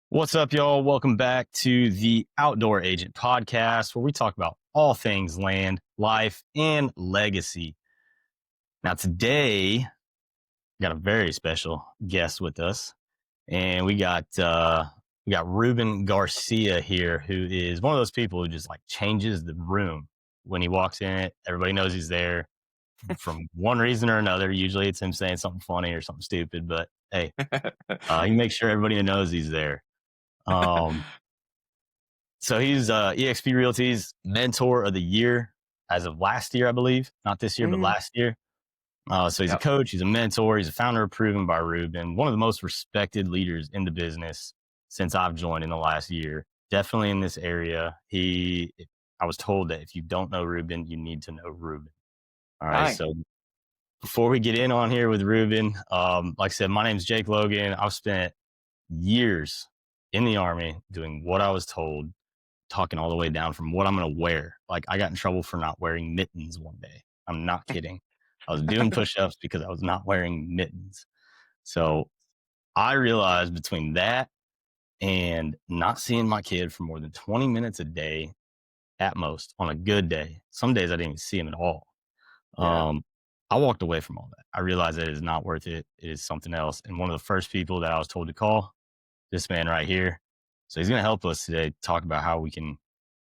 What's up, y'all? Welcome back to the Outdoor Agent Podcast, where we talk about all things land, life, and legacy. Now, today, we got a very special guest with us, and we got Ruben Garcia here, who is one of those people who just like changes the room when he walks in it. Everybody knows he's there from one reason or another. Usually, it's him saying something funny or something stupid, but hey, he makes sure everybody knows he's there. Um, So he's EXP Realty's Mentor of the Year as of last year, I believe. Not this year, but last year. So he's a Yep. coach, he's a mentor, he's a founder of Proven by Ruben, one of the most respected leaders in the business since I've joined in the last year. Definitely in this area. I was told that if you don't know Ruben, you need to know Ruben. All right. Hi. So before we get in on here with Ruben, like I said, my name is Jake Logan. I've spent years in the Army doing what I was told, talking all the way down from what I'm going to wear. Like I got in trouble for not wearing mittens one day. I'm not kidding. I was doing push-ups because I was not wearing mittens. So I realized between that and not seeing my kid for more than 20 minutes a day at most on a good day, some days I didn't even see him at all. Yeah. I walked away from all that. I realized that it is not worth it. It is something else. And one of the first people that I was told to call, this man right here. So he's going to help us today talk about how we can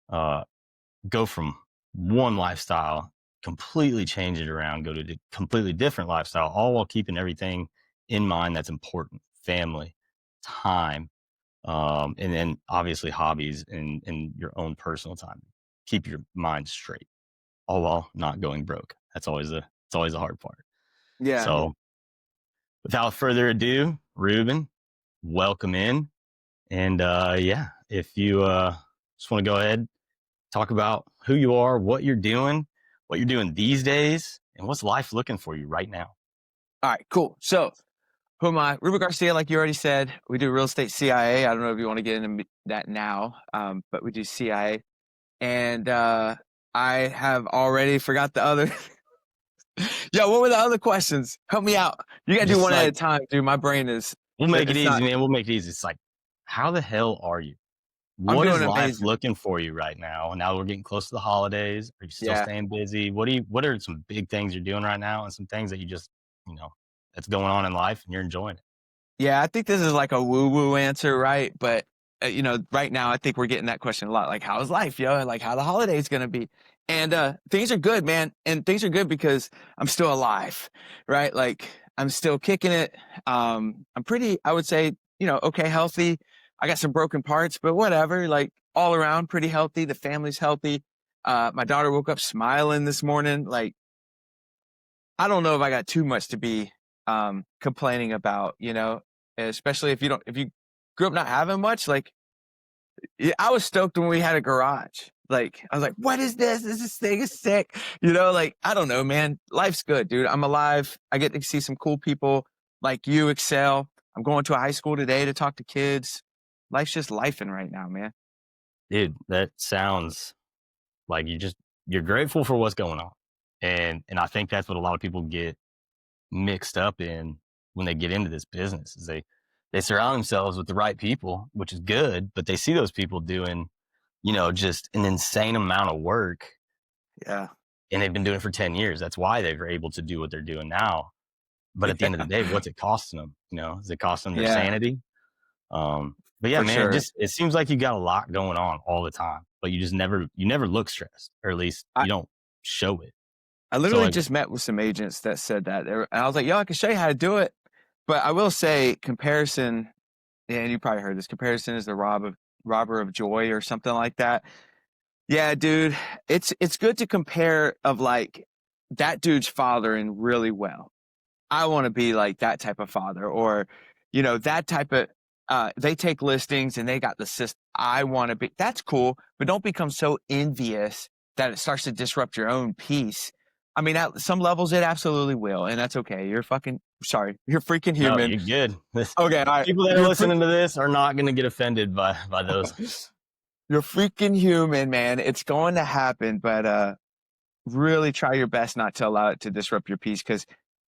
uh, go from one lifestyle, completely change it around, go to a completely different lifestyle, all while keeping everything in mind that's important: family, time, and then obviously hobbies and your own personal time. Keep your mind straight, all while not going broke. It's always the hard part. Yeah. So without further ado, Ruben, welcome in. And yeah, if you just want to go ahead, talk about who you are, what you're doing these days, and what's life looking for you right now. All right, cool. So who am I? Ruben Garcia, like you already said, we do real estate CIA. I don't know if you want to get into that now, but we do CIA. And I have already forgot the other. Yeah, what were the other questions? Help me out. You got to do Just one at like, a time, dude. My brain is, we'll make it it's easy, not, man. We'll make it easy. It's like, how the hell are you? I'm What is doing life amazing. looking for you right now? Now we're getting close to the holidays. Are you still Yeah. staying busy? What are some big things you're doing right now, and some things that you just, that's going on in life and you're enjoying it? Yeah, I think this is like a woo-woo answer, right? But right now, I think we're getting that question a lot. Like, how's life, yo? Like, how the holidays gonna be? And things are good, man. And things are good because I'm still alive, right? Like, I'm still kicking it. I'm pretty, I would say, okay, healthy. I got some broken parts, but whatever. Like, all around, pretty healthy. The family's healthy. My daughter woke up smiling this morning. Like, I don't know if I got too much to be complaining about, especially if you grew up not having much. Like, I was stoked when we had a garage. Like, I was like, what is this? This thing is sick. Like, I don't know, man. Life's good, dude. I'm alive. I get to see some cool people like you excel. I'm going to a high school today to talk to kids. Life's just lifing right now, man. Dude, that sounds like you're grateful for what's going on. And I think that's what a lot of people get mixed up in when they get into this business, is they surround themselves with the right people, which is good, but they see those people doing, just an insane amount of work, Yeah. and they've been doing it for 10 years. That's why they're able to do what they're doing now. But at the end of the day, what's it costing them? Is it costing them their Yeah, sanity? But yeah, for man, sure. it seems like you got a lot going on all the time, but you never look stressed, or at least I, you don't show it. I So literally like, just met with some agents that said that. And I was like, yo, I can show you how to do it. But I will say comparison, yeah, and you probably heard this, comparison is the robber of joy or something like that. Yeah, dude, it's good to compare of like that dude's fathering really well. I want to be like that type of father, or that type of they take listings and they got the system. I want to be, that's cool, but don't become so envious that it starts to disrupt your own peace. I mean, at some levels it absolutely will, and that's okay. You're fucking sorry. You're freaking no, human. you're good. Okay, all right. People that are listening to this are not going to get offended by those. You're freaking human, man. It's going to happen, but really try your best not to allow it to disrupt your peace, because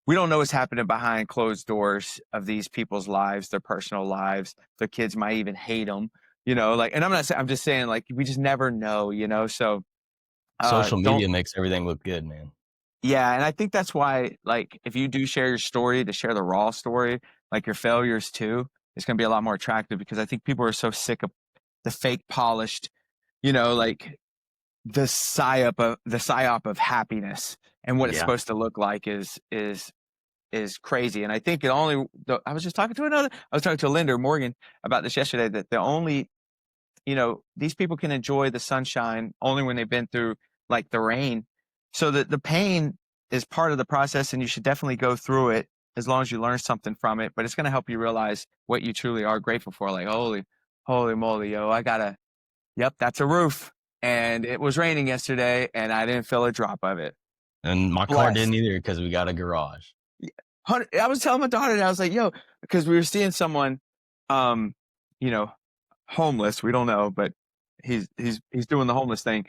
we don't know what's happening behind closed doors of these people's lives, their personal lives. Their kids might even hate them, like, and I'm not saying, I'm just saying, like, we just never know, so Social don't. media makes everything look good, man. Yeah, and I think that's why, like, if you do share your story, to share the raw story, like your failures too, it's going to be a lot more attractive, because I think people are so sick of the fake polished, like the psyop of happiness, and what it's Yeah. supposed to look like is crazy. And I think I was just talking to Linda Morgan about this yesterday, that the only, these people can enjoy the sunshine only when they've been through, like, the rain. So that the pain is part of the process, and you should definitely go through it as long as you learn something from it. But it's going to help you realize what you truly are grateful for. Like, holy moly, yo, yep, that's a roof. And it was raining yesterday, and I didn't feel a drop of it. And my car didn't Blessed. either, because we got a garage. I was telling my daughter, and I was like, yo, because we were seeing someone, um, you know, homeless. We don't know, but he's doing the homeless thing,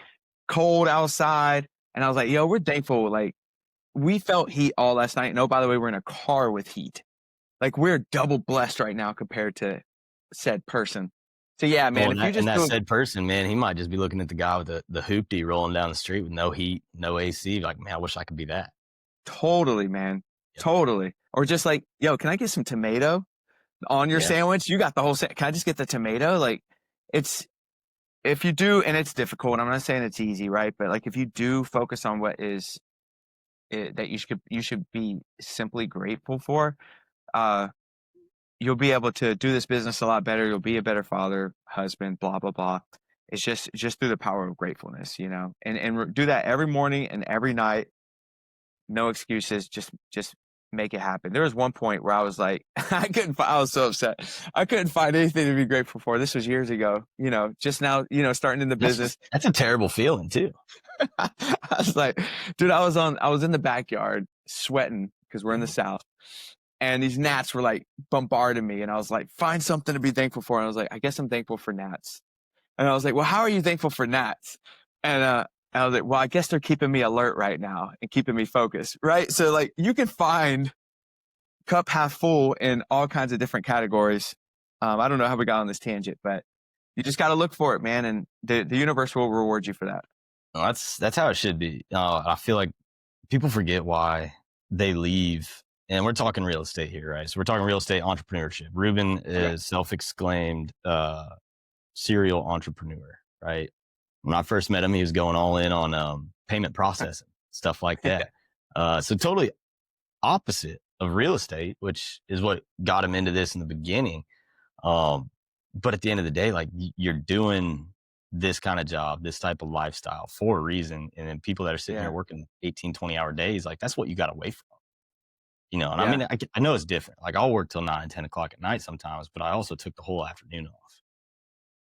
cold outside. And I was like, yo, we're thankful. Like, we felt heat all last night. And oh, by the way, we're in a car with heat. Like, we're double blessed right now compared to said person. So yeah, man, Well, if you and just that do said person, man, he might just be looking at the guy with the hoopty rolling down the street with no heat, no AC. Like, man, I wish I could be that. totally, man, Yep. totally. Or just like, yo, can I get some tomato on your Yeah. sandwich? You got the whole can I just get the tomato? Like, it's, if you do, and it's difficult, and I'm not saying it's easy, right? But like, if you do focus on what is that you should be simply grateful for, uh, you'll be able to do this business a lot better. You'll be a better father, husband, blah blah blah. It's just through the power of gratefulness, and do that every morning and every night. No excuses. Just make it happen. There was one point where I was like, I was so upset. I couldn't find anything to be grateful for. This was years ago, just now, starting in the business. That's a terrible feeling too. I was like, dude, I was in the backyard sweating because we're in the South, and these gnats were like bombarding me. And I was like, find something to be thankful for. And I was like, I guess I'm thankful for gnats. And I was like, well, how are you thankful for gnats? And I was like, well, I guess they're keeping me alert right now and keeping me focused. Right. So like, you can find cup half full in all kinds of different categories. I don't know how we got on this tangent, but you just got to look for it, man. And the universe will reward you for that. No, that's how it should be. I feel like people forget why they leave, and we're talking real estate here, right? So we're talking real estate entrepreneurship. Ruben Okay. is self-exclaimed serial entrepreneur, right? When I first met him, he was going all in on payment processing, stuff like Yeah. that. So totally opposite of real estate, which is what got him into this in the beginning. But at the end of the day, like, you're doing this kind of job, this type of lifestyle for a reason. And then people that are sitting Yeah. there working 18, 20-hour days, like, that's what you got away from. And I Yeah. mean, I know it's different. Like, I'll work till 9, 10 o'clock at night sometimes, but I also took the whole afternoon off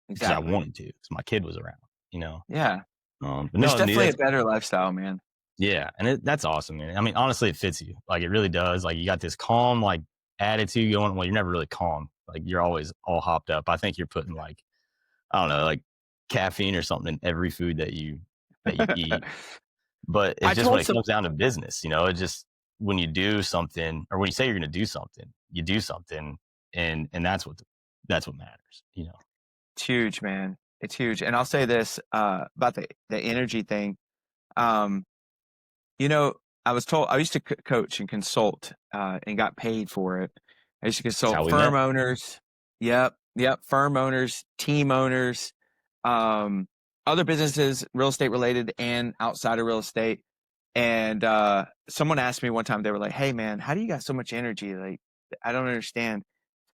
because I Exactly. wanted to, because my kid was around, you know? Yeah. But There's no, dude, definitely a that's, better lifestyle, man. yeah. And that's awesome, man. I mean, honestly, it fits you. Like, it really does. Like, you got this calm, like, attitude going. Well, you're never really calm. Like, you're always all hopped up. I think you're putting, like, I don't know, like caffeine or something in every food that you eat. But I it's just when told it some comes down to business, it just, when you do something, or when you say you're going to do something, you do something, and that's what matters. It's huge, man. It's huge. And I'll say this about the energy thing. Um, you know, I was told I used to coach and consult and got paid for it. I used to That's consult how we firm met. owners. Yep, firm owners, team owners, um, other businesses, real estate related and outside of real estate. And someone asked me one time, they were like, "Hey, man, how do you got so much energy? Like, I don't understand."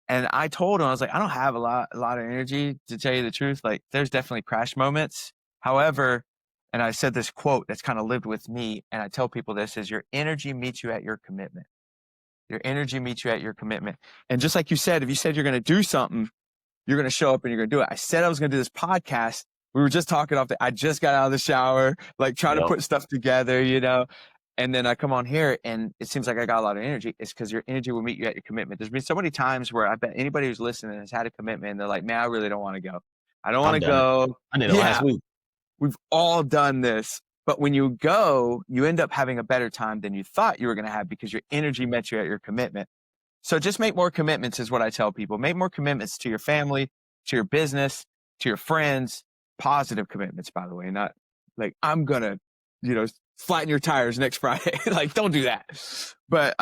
And I told him, I was like, I don't have a lot of energy, to tell you the truth. Like, there's definitely crash moments. However, and I said this quote that's kind of lived with me, and I tell people this, is your energy meets you at your commitment. Your energy meets you at your commitment. And just like you said, if you said you're going to do something, you're going to show up and you're going to do it. I said I was going to do this podcast. We were just talking I just got out of the shower, like trying to Yep. put stuff together, and then I come on here and it seems like I got a lot of energy. It's because your energy will meet you at your commitment. There's been so many times where I bet anybody who's listening has had a commitment and they're like, man, I really don't want to go. I don't want I've to done it. go. I did it last Yeah, week. we've all done this. But when you go, you end up having a better time than you thought you were going to have because your energy met you at your commitment. So just make more commitments is what I tell people. Make more commitments to your family, to your business, to your friends, positive commitments, by the way, not like I'm going to, flatten your tires next Friday. Like, don't do that. But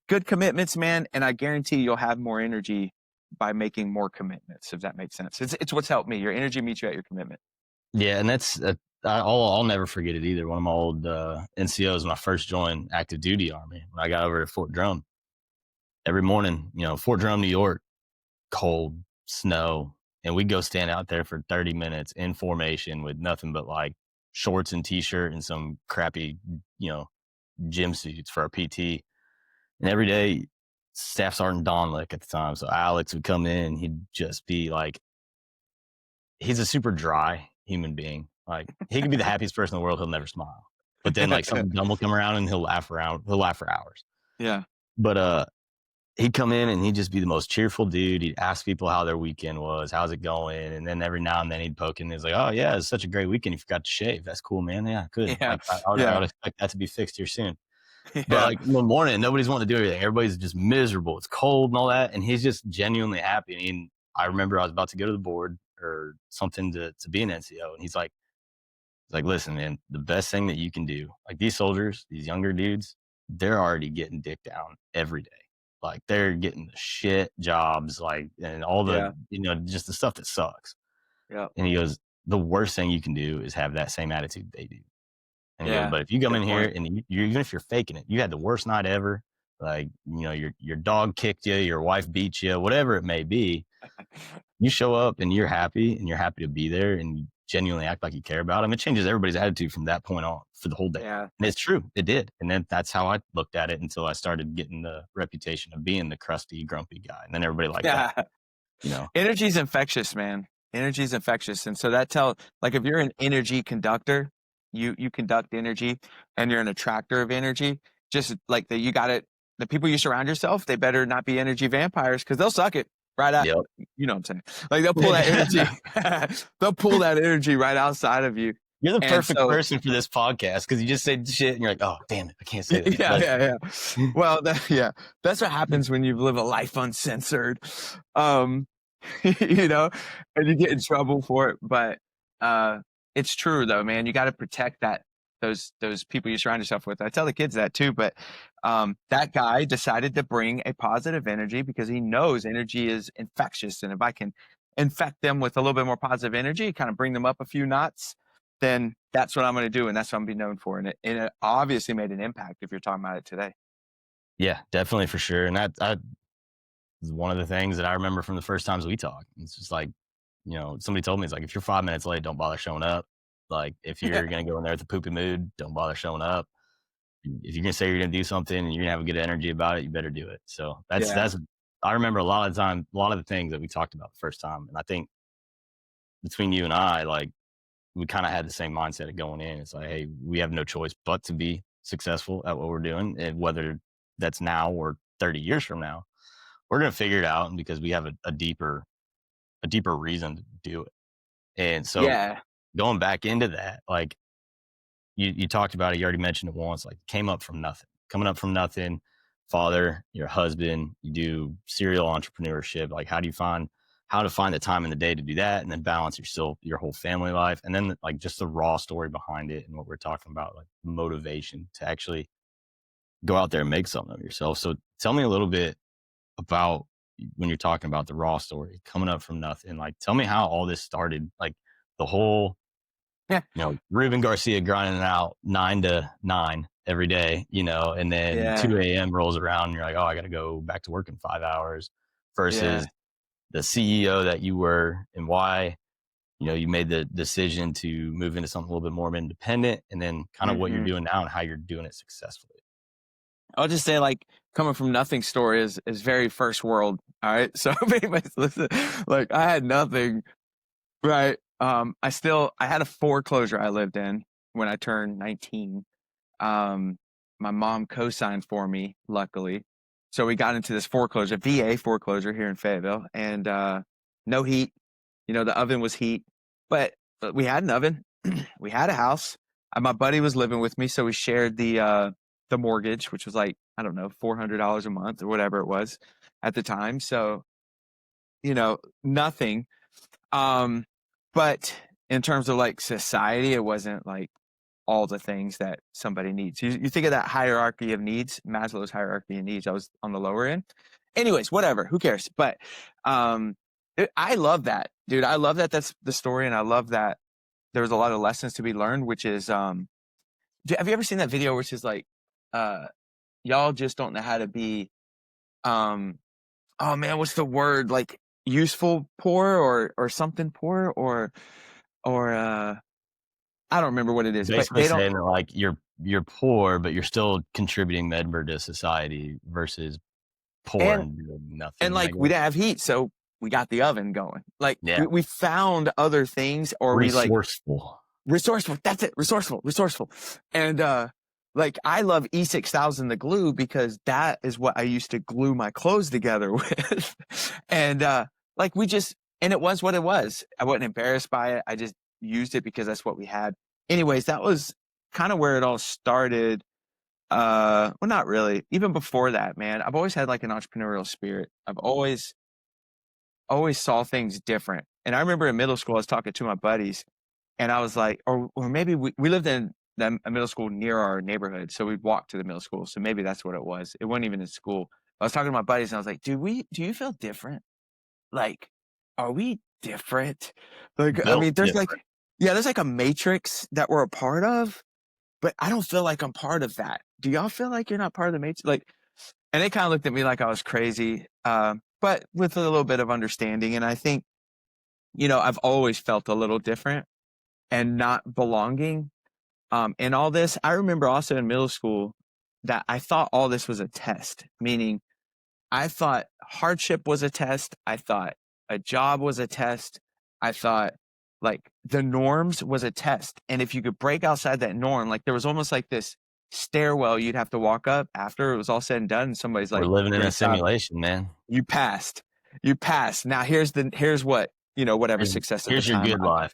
good commitments, man. And I guarantee you'll have more energy by making more commitments, if that makes sense. It's what's helped me. Your energy meets you at your commitment. Yeah, and that's I'll never forget it either. One of my old NCOs when I first joined active duty Army, when I got over to Fort Drum, every morning, Fort Drum, New York, cold, snow, and we'd go stand out there for 30 minutes in formation with nothing but like shorts and t-shirt and some crappy, gym suits for our PT. And every day, Staff Sergeant Donlick at the time, so Alex would come in, he'd just be like, he's a super dry human being. Like, he could be the happiest person in the world, he'll never smile. But then like something dumb will come around and he'll laugh for hours. Yeah. But he'd come in and he'd just be the most cheerful dude. He'd ask people how their weekend was, how's it going, and then every now and then he'd poke in. He's like, "Oh yeah, it's such a great weekend. You forgot to shave. That's cool, man. Yeah, good. Yeah. Like I would expect that to be fixed here soon." But Yeah. like in the morning, nobody's wanting to do everything. Everybody's just miserable. It's cold and all that, and he's just genuinely happy. And I remember I was about to go to the board or something to be an NCO, and he's like, "Listen, man, the best thing that you can do, like these soldiers, these younger dudes, they're already getting dick down every day. Like they're getting the shit jobs, like, and all the, just the stuff that sucks." Yeah. And he goes, "The worst thing you can do is have that same attitude they do." And he goes, Yeah. "But if you come Good in here point. and even if you're faking it, you had the worst night ever, like, your dog kicked you, your wife beat you, whatever it may be, you show up and you're happy to be there and you genuinely act like you care about them, it changes everybody's attitude from that point on for the whole day." Yeah. And it's true. It did. And then that's how I looked at it until I started getting the reputation of being the crusty, grumpy guy. And then everybody liked that, Energy's infectious, man. Energy's infectious. And so like if you're an energy conductor, you conduct energy and you're an attractor of energy, just like that, the people you surround yourself, they better not be energy vampires because they'll suck it right out. Yep. You know what I'm saying? Like they'll pull that energy. They'll pull that energy right outside of you. You're the perfect person for this podcast because you just say shit and you're like, "Oh, damn it, I can't say that." Yeah. Well, that's what happens when you live a life uncensored. And you get in trouble for it. But it's true though, man. You got to protect those people you surround yourself with. I tell the kids that too. But that guy decided to bring a positive energy because he knows energy is infectious, and if I can infect them with a little bit more positive energy, kind of bring them up a few knots, then that's what I'm going to do, and that's what I'm going to be known for. And it obviously made an impact if you're talking about it today. Yeah, definitely for sure. And that is one of the things that I remember from the first times we talked. It's just like, somebody told me, it's like, if you're 5 minutes late, don't bother showing up. Like, if you're going to go in there with a poopy mood, don't bother showing up. If you're going to say you're going to do something and you're going to have a good energy about it, you better do it. So I remember a lot of the things that we talked about the first time. And I think between you and I, like, we kind of had the same mindset of going in. It's like, hey, we have no choice but to be successful at what we're doing. And whether that's now or 30 years from now, we're going to figure it out because we have a deeper reason to do it. And so going back into that, like you talked about it, you already mentioned it once, like coming up from nothing, father, your husband, you do serial entrepreneurship. Like how to find the time in the day to do that and then balance your whole family life. And then like just the raw story behind it and what we're talking about, like motivation to actually go out there and make something of yourself. So tell me a little bit about when you're talking about the raw story, coming up from nothing. Like, tell me how all this started, like the whole, Ruben Garcia grinding out 9 to 9 every day, and then 2 a.m. rolls around and you're like, "Oh, I got to go back to work in 5 hours," versus the CEO that you were and why, you made the decision to move into something a little bit more independent, and then kind of what you're doing now and how you're doing it successfully. I'll just say, like, coming from nothing story is very first world. All right. So if anybody's listening, like I had nothing, right? I had a foreclosure I lived in when I turned 19. My mom co-signed for me, luckily. So we got into this foreclosure, VA foreclosure here in Fayetteville, and no heat. The oven was heat, but we had an oven. We had a house. my buddy was living with me, so we shared the mortgage, which was like, I don't know, $400 a month or whatever it was at the time. So, nothing. But in terms of like society, it wasn't like all the things that somebody needs. You think of that hierarchy of needs, Maslow's hierarchy of needs. I was on the lower end. Anyways, whatever. Who cares? But I love that, dude. I love that that's the story, and I love that there was a lot of lessons to be learned, which is have you ever seen that video which is like y'all just don't know how to be oh man, what's the word? Like useful poor or something poor or I don't remember what it is, but Basically they don't. saying that like you're poor, but you're still contributing medber to society versus poor And and doing and nothing, I like we guess. didn't have heat, so we got the oven going. Like Yeah. we found other things, or we like Resourceful. resourceful. That's it. Resourceful. And like I love E6000 the glue because that is what I used to glue my clothes together with. And like we just, and it was what it was. I wasn't embarrassed by it. I just used it because that's what we had. Anyways, that was kind of where it all started. Well, not really. Even before that, man, I've always had like an entrepreneurial spirit. I've always saw things different. And I remember in middle school, I was talking to my buddies, and I was like, or maybe we lived in a middle school near our neighborhood, so we'd walk to the middle school. So maybe that's what it was. It wasn't even in school. I was talking to my buddies, and I was like, do you feel different? Like, are we different? Like, I Built mean, different. there's like a matrix that we're a part of, but I don't feel like I'm part of that. Do y'all feel like you're not part of the matrix? Like, and they kind of looked at me like I was crazy, but with a little bit of understanding. And I think, I've always felt a little different and not belonging in all this. I remember also in middle school that I thought all this was a test, meaning I thought hardship was a test. I thought a job was a test. I thought like the norms was a test. And if you could break outside that norm, like there was almost like this stairwell you'd have to walk up after it was all said and done. And somebody's We're like, living in a great job. simulation, man. You passed. You passed. Now here's what, whatever success at the Here's your time. good life.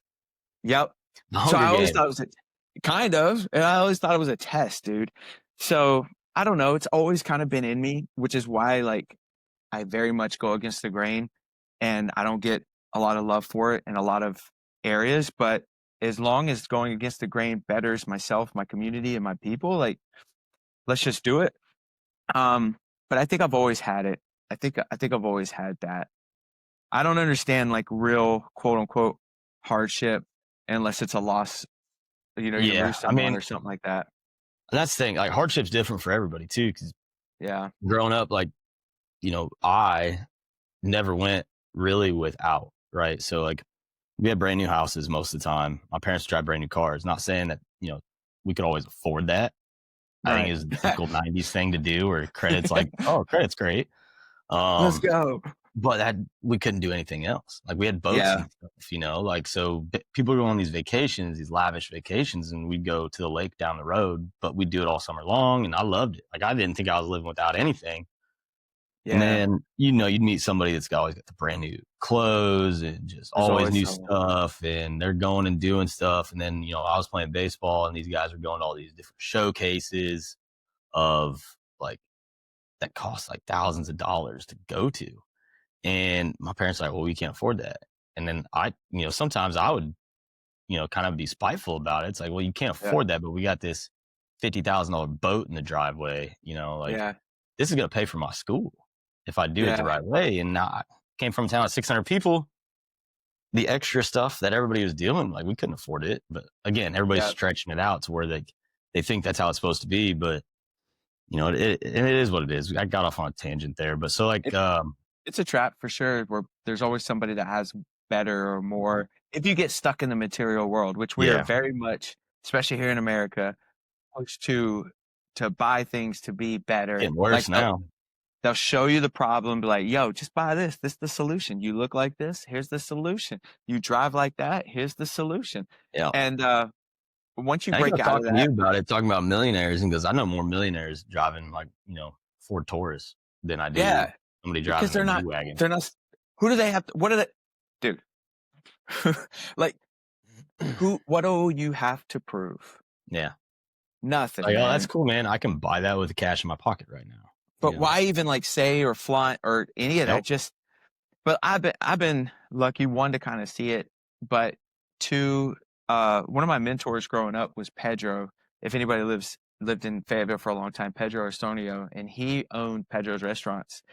Yep. The So I Hunger always thought Games. it was kind of, and I always thought it was a test, dude. So I don't know. It's always kind of been in me, which is why like I very much go against the grain, and I don't get a lot of love for it in a lot of areas. But as long as going against the grain betters myself, my community, and my people, like let's just do it. Um, but I think I've always had it. I think I've always had that. I don't understand like real quote unquote hardship unless it's a loss. You Yeah. lose I someone mean, or something like that. that's the thing. Like hardship's different for everybody too. Because Yeah. growing up, like, I never went really without, right? So like we had brand new houses most of the time. My parents drive brand new cars. Not saying that, we could always afford that. I think Right. it was a typical 90s thing to do where credit's like, oh, credit's great. Let's Um, go. but that we couldn't do anything else. Like we had boats Yeah. and stuff, like so people go on these vacations, these lavish vacations, and we'd go to the lake down the road, but we'd do it all summer long, and I loved it. Like I didn't think I was living without anything. And Yeah. then you'd meet somebody that's always got the brand new clothes and just There's always always new someone. stuff, and they're going and doing stuff. And then I was playing baseball, and these guys were going to all these different showcases of like that cost like thousands of dollars to go to. And my parents were like, well, we can't afford that. And then sometimes I would, kind of be spiteful about it. It's like, well, you can't Yeah. afford that, but we got this $50,000 boat in the driveway, like Yeah. this is going to pay for my school if I do it the Yeah. right way. And I came from a town of 600 people. The extra stuff that everybody was doing, like we couldn't afford it. But again, everybody's Yeah. stretching it out to where they think that's how it's supposed to be. But it is what it is. I got off on a tangent there, but so like, It, it's a trap for sure where there's always somebody that has better or more. If you get stuck in the material world, which we are yeah, very much, especially here in America, pushed to buy things to be better. getting Like worse now. they'll show you the problem, be like, yo, just buy this. This is the solution. You look like this, here's the solution. You drive like that, here's the solution. Yeah. And once you I think I break was out of talking to that, you about it, talking about millionaires, and because I know more millionaires driving like, Ford Taurus than I do yeah, somebody because driving a G-Wagon. they're not, who do they have to, what are they, dude? Like, what do you have to prove? Yeah. Nothing, Like, oh, that's man. cool, man. I can buy that with the cash in my pocket right now. You But know? why even like say or flaunt or any of that? Nope. Just, but I've been lucky, one, to kind of see it, but two, one of my mentors growing up was Pedro. If anybody lived in Fayetteville for a long time, Pedro Estonio, and he owned Pedro's restaurants.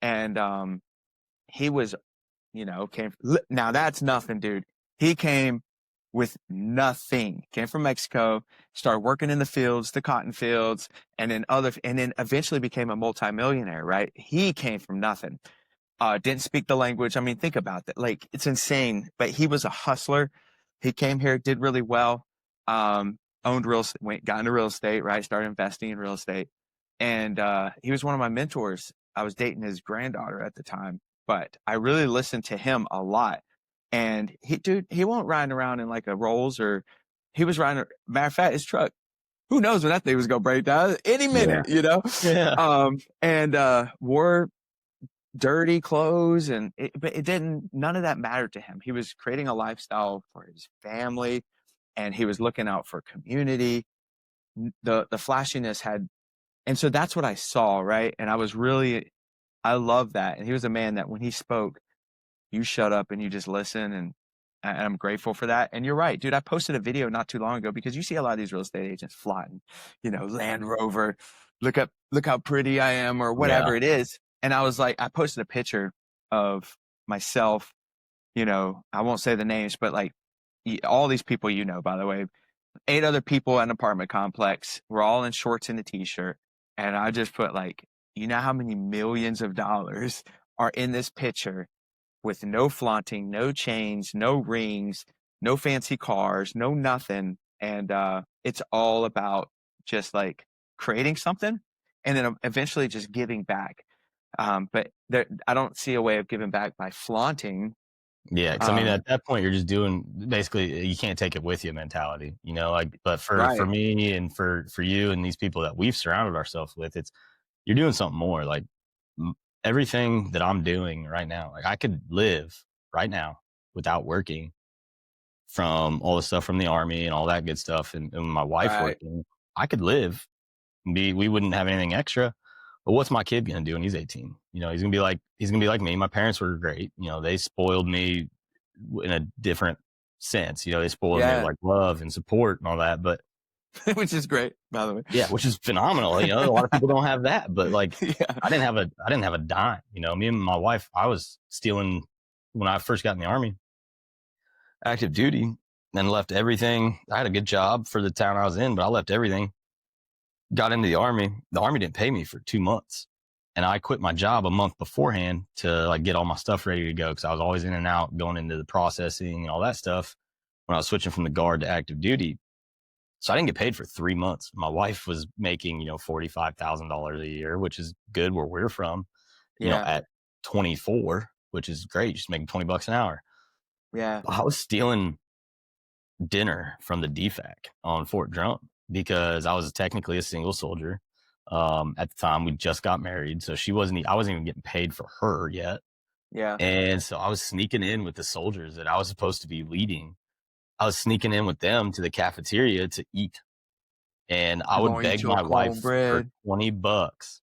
And he was, now that's nothing, dude. He came with nothing. Came from Mexico, started working in the fields, the cotton fields, and then eventually became a multimillionaire, right? He came from nothing. Didn't speak the language. I mean, think about that. Like, it's insane. But he was a hustler. He came here, did really well. Owned got into real estate, right? Started investing in real estate. And he was one of my mentors. I was dating his granddaughter at the time, but I really listened to him a lot. And he won't riding around in like a Rolls, or he was riding. Matter of fact, his truck, who knows when that thing was gonna break down any Yeah. minute, you know? Yeah. And wore dirty clothes, but it didn't, none of that mattered to him. He was creating a lifestyle for his family, and he was looking out for community. The flashiness had, and so that's what I saw, right? And I love that. And he was a man that when he spoke, you shut up and you just listen, and I'm grateful for that. And you're right, dude. I posted a video not too long ago, because you see a lot of these real estate agents flying, Land Rover, look how pretty I am, or Yeah. whatever it is. And I was like, I posted a picture of myself, I won't say the names, but like all these people, by the way, 8 other people at an apartment complex. We're all in shorts and a t-shirt. And I just put like, how many millions of dollars are in this picture, with no flaunting, no chains, no rings, no fancy cars, no nothing. And it's all about just like creating something, and then eventually just giving back. But I don't see a way of giving back by flaunting. Yeah, because I mean, at that point, you're just doing basically you can't take it with you mentality, like. But for Right, me and for you and these people that we've surrounded ourselves with, it's you're doing something more. Like everything that I'm doing right now, like I could live right now without working from all the stuff from the army and all that good stuff, and my wife right. working, I could live. We wouldn't have anything extra. But what's my kid gonna do when he's 18? He's gonna be like me. My parents were great. They spoiled me in a different sense. They spoiled me with Yeah, like love and support and all that. But which is great, by the way. yeah, which is phenomenal. A lot of people don't have that. But like, Yeah, I didn't have a dime. Me and my wife, I was stealing when I first got in the army, active duty, then left everything. I had a good job for the town I was in, but I left everything, got into the army. The army didn't pay me for 2 months. And I quit my job a month beforehand to like get all my stuff ready to go, because I was always in and out going into the processing and all that stuff when I was switching from the guard to active duty. So I didn't get paid for 3 months. My wife was making, $45,000 a year, which is good where we're from, yeah, at 24, which is great. Just making $20 an hour. yeah, I was stealing dinner from the DFAC on Fort Drum because I was technically a single soldier. At the time, we just got married, so I wasn't even getting paid for her yet. yeah. And so I was sneaking in with the soldiers that I was supposed to be leading. I was sneaking in with them to the cafeteria to eat. And I I'm would gonna eat beg your my wife for cornbread. $20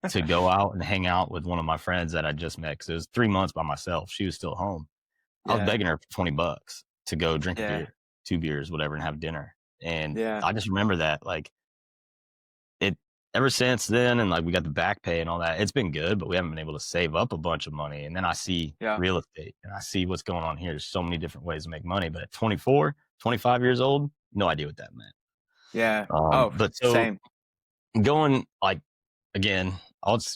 to go out and hang out with one of my friends that I just met. Cause it was 3 months by myself. She was still home. I was Yeah, begging her for $20 to go drink a yeah, beer, 2 beers, whatever, and have dinner. And yeah. I just remember that, like, it ever since then, and like we got the back pay and all that, it's been good, but we haven't been able to save up a bunch of money. And then I see Yeah, real estate and I see what's going on here. There's so many different ways to make money. But at 24, 25 years old, no idea what that meant. yeah. Oh, But so same. going like again,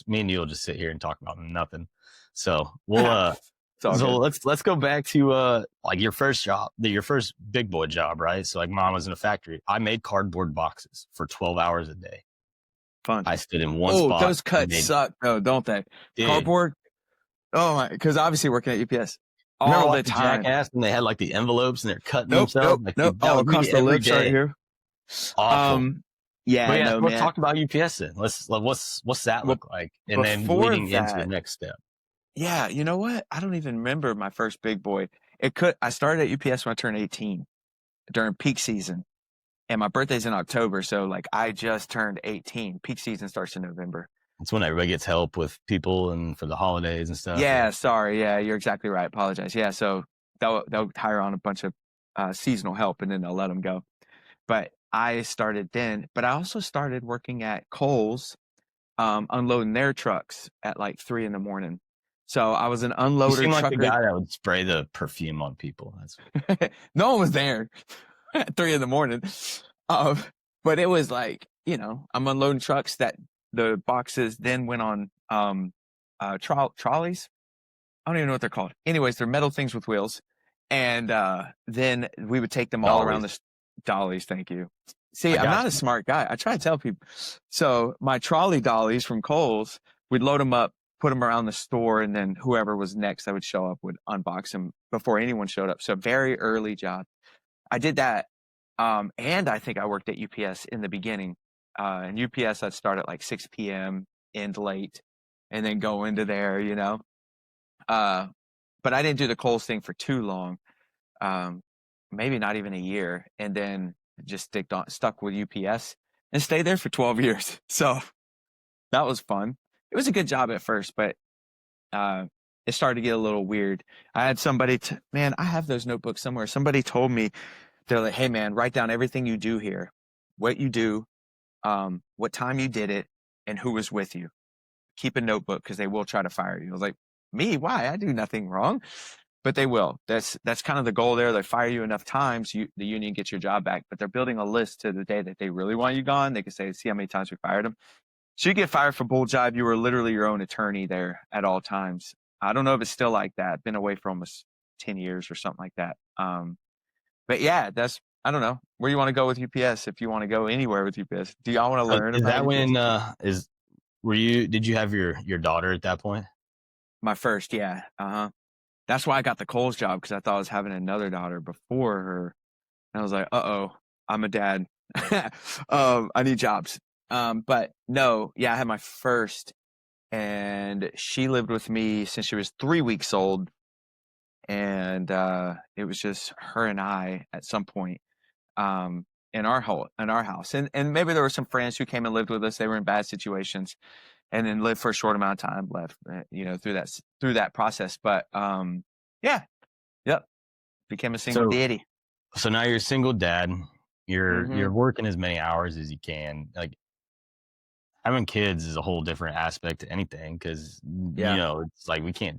me and you will just sit here and talk about nothing. So It's all so good. let's go back to like your first job, your first big boy job, right? So like mom was in a factory. I made cardboard boxes for 12 hours a day. Fun. I stood in one Oh, spot those and cuts made suck though, don't they? did. Cardboard. Oh my, because obviously working at UPS Remember all the watching time. Jackass and they had like the envelopes and they're cutting Nope, nope, themselves? Like nope. dude, that Oh, was across me the every lips right day. here. Awful. But Yeah, yeah, no, so let's man. talk about UPS then. What's that Well, look like? And then before leading into the that, next step. yeah, you know what? I don't even remember my first big boy. I started at UPS when I turned 18 during peak season. and my birthday's in October. So like I just turned 18. Peak season starts in November. It's when everybody gets help with people and for the holidays and stuff. Yeah, sorry. Yeah, you're exactly right. Apologize. Yeah, so they'll hire on a bunch of seasonal help and then they'll let them go. But I started then, but I also started working at Kohl's, unloading their trucks at like 3 a.m. So I was an You unloader seem like the trucker. guy that would spray the perfume on people. That's No one was there at 3 a.m. Um, but it was like, I'm unloading trucks that the boxes then went on trolleys. I don't even know what they're called. Anyways, they're metal things with wheels. And then we would take them all around always. the dollies. Thank you. See, I I'm got not a you. smart guy. I try to tell people. So my trolley dollies from Kohl's, we'd load them up, put them around the store, and then whoever was next that would show up would unbox them before anyone showed up. So very early job. I did that. And I think I worked at UPS in the beginning. And UPS, I'd start at like 6 p.m., end late, and then go into there, Uh, but I didn't do the Kohl's thing for too long. Maybe not even a year. And then just stuck with UPS and stayed there for 12 years. So that was fun. It was a good job at first, but it started to get a little weird. I had somebody, man, I have those notebooks somewhere. Somebody told me, they're like, hey, man, write down everything you do here, what you do, what time you did it, and who was with you. Keep a notebook because they will try to fire you. I was like, me? Why? I do nothing wrong. But they will. That's kind of the goal there. They fire you enough times, the union gets your job back. But they're building a list to the day that they really want you gone. They can say, see how many times we fired them. So you get fired for bull jive. You were literally your own attorney there at all times. I don't know if it's still like that. Been away for almost 10 years or something like that. But yeah, I don't know where you want to go with UPS. If you want to go anywhere with UPS, do y'all want to learn Is about that UPS? when did you have your daughter at that point? My first, yeah. That's why I got the Kohl's job because I thought I was having another daughter before her. And I was like, I'm a dad. I need jobs. But no, yeah, I had my first, and she lived with me since she was 3 weeks old. And it was just her and I at some point in our house. And maybe there were some friends who came and lived with us. They were in bad situations and then lived for a short amount of time left, through that process. But yeah, yep, became a single So daddy. so now you're a single dad. You're Mm-hmm. working as many hours as you can. Like having kids is a whole different aspect to anything because Yeah, it's like you can't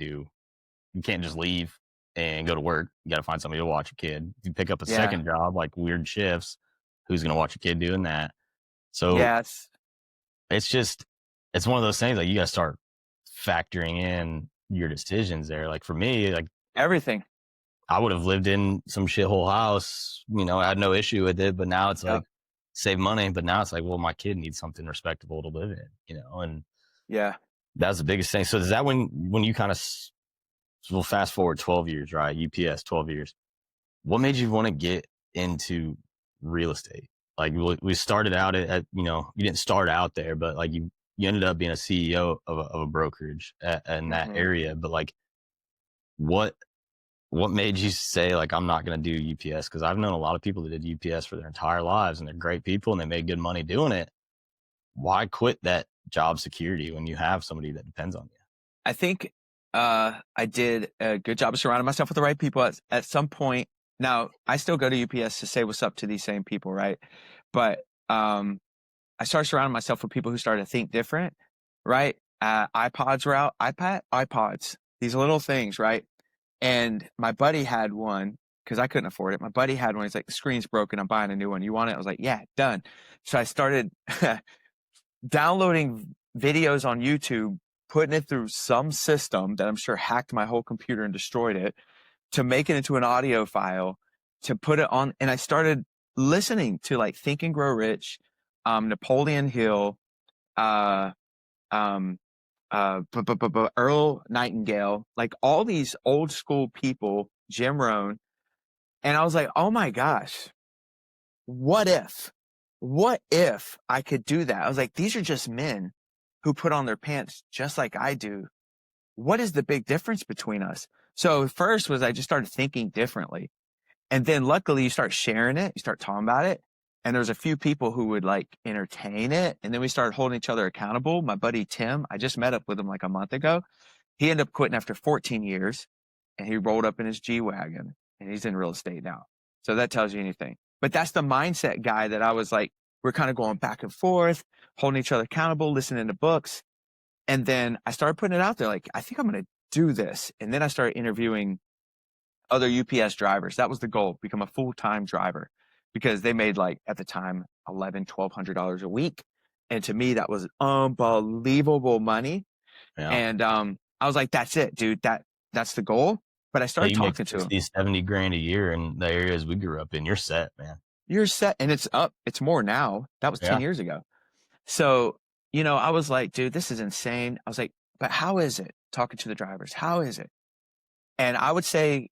just leave and go to work. You got to find somebody to watch your kid. If you pick up a yeah, second job, like weird shifts, who's going to watch your kid doing that? So yes, it's just, it's one of those things like you got to start factoring in your decisions there. Like for me, like everything. I would have lived in some shithole house, I had no issue with it, but now it's Yep. like save money. But now it's like, well, my kid needs something respectable to live in, and Yeah. that's the biggest thing. So is that when you kind of, we'll fast forward 12 years, right? UPS 12 years. What made you want to get into real estate? Like we started out you didn't start out there, but like you ended up being a CEO of a brokerage in that Mm-hmm. area. But like, what made you say like I'm not going to do UPS? Because I've known a lot of people that did UPS for their entire lives, and they're great people, and they made good money doing it. Why quit that job security when you have somebody that depends on you? I think I did a good job of surrounding myself with the right people at some point. Now, I still go to UPS to say what's up to these same people, right? But I started surrounding myself with people who started to think different, right? iPods were out, iPods, these little things, right? And my buddy had one because I couldn't afford it. My buddy had one. He's like, the screen's broken. I'm buying a new one. You want it? I was like, yeah, done. So I started downloading videos on YouTube, putting it through some system that I'm sure hacked my whole computer and destroyed it to make it into an audio file to put it on. And I started listening to like Think and Grow Rich, Napoleon Hill, uh, um, Earl Nightingale, like all these old school people, Jim Rohn. And I was like, oh my gosh, what if? What if I could do that? I was like, these are just men who put on their pants just like I do. What is the big difference between us? So first was I just started thinking differently. And then luckily you start sharing it, you start talking about it. And there's a few people who would like entertain it. And then we started holding each other accountable. My buddy Tim, I just met up with him like a month ago. He ended up quitting after 14 years and he rolled up in his G-Wagon and he's in real estate now. So that tells you anything. But that's the mindset guy that I was like, we're kind of going back and forth, holding each other accountable, listening to books. And then I started putting it out there like, I think I'm going to do this. And then I started interviewing other UPS drivers. That was the goal, become a full-time driver, because they made like at the time $1,100-$1,200 a week. And to me, that was unbelievable money. Yeah. And I was like, that's it, dude. That's the goal. But I started You make talking to him. 60, 70 grand a year in the areas we grew up in. You're set, man. You're set. And it's up. It's more now. That was 10 years ago. So, you know, I was like, dude, this is insane. I was like, but how is it talking to the drivers? How is it? And I would say